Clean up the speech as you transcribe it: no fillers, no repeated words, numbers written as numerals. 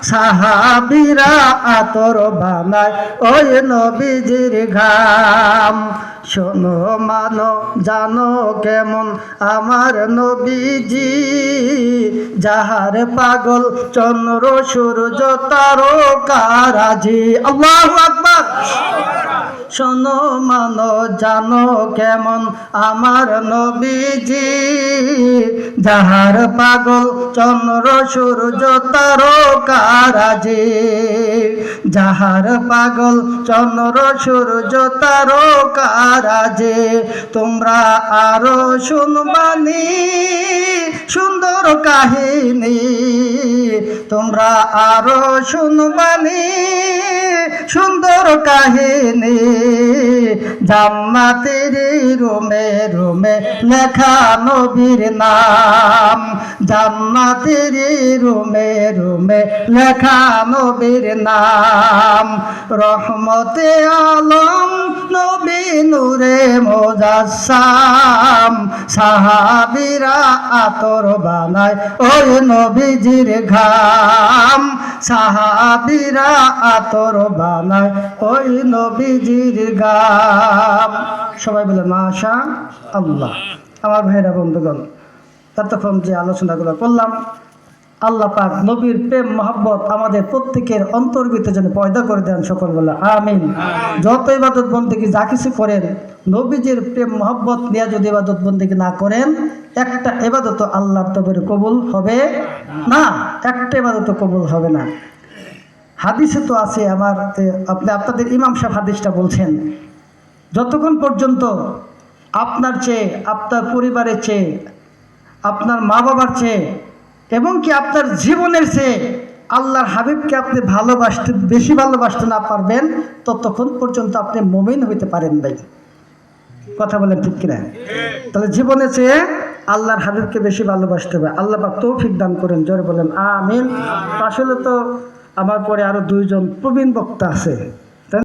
সাহাবীরা আতর বানায় ওই নবীজির ঘাম। শোনো মানো জানো কেমন আমার নবীজি, যাহার পাগল চন্দ্র সূর্য তারকারাজি। আল্লাহু আকবার। শোনো মানো জানো কেমন আমার নবীজি, যাহার পাগল চন্দ্র সূর্য তারকারাজি। যাহার পাগল চন্দ্র সূর্য তারকারাজি। তোমরা আরো শুনবানি সুন্দর কাহিনী, তোমরা আরো শুনবানি সুন্দর কাহিনী। জান্নাতের রুমে রুমে লেখা নবীর নাম, জান্নাতের রুমে রুমে লেখা নবীর নাম। রহমতে আলম নবী নূরে মুজাসসাম, সাহাবীরা আতর বানায় ওই নবীজির ঘাম। সাহাবীরা আতর বানায় ওই নবীজির ঘাম। সবাই বলে মাশা আল্লাহ। আমার ভাইরা বন্ধুগণ, ততক্ষণ যে আলোচনাগুলো করলাম, আল্লাহ পাক নবীর প্রেম মহব্বত আমাদের প্রত্যেকের অন্তর ভিতরে যেন পয়দা করে দেন। সকল বলে আমিন। যত ইবাদত বন্দেগী যা কিছু করেন, নবীজির প্রেম মহব্বত নিয়ে যদি ইবাদত বন্দেগী না করেন, একটা ইবাদত আল্লাহর তরফে কবুল হবে না, একটা ইবাদত কবুল হবে না। হাদিসে তো আছে, আপনাদের ইমাম সাহেব হাদিসটা বলছেন, যতক্ষণ পর্যন্ত আপনার চেয়ে, আপনার পরিবারের চেয়ে, আপনার মা বাবার চেয়ে এবং কি আপনার জীবনের চেয়ে আল্লাহর হাবিবকে আপনি বেশি ভালোবাসতে না পারবেন, ততক্ষণ পর্যন্ত আপনি মুমিন হইতে পারেন নাই। কথা বলেন ঠিক কিনা? তাহলে জীবনের চেয়ে আল্লাহর হাবিবকে বেশি ভালোবাসতে হবে। আল্লাহ পাক তৌফিক দান করেন। জোরে বলেন আমিন। আসলে তো আমার পরে আরো দুইজন প্রবীণ বক্তা আছে।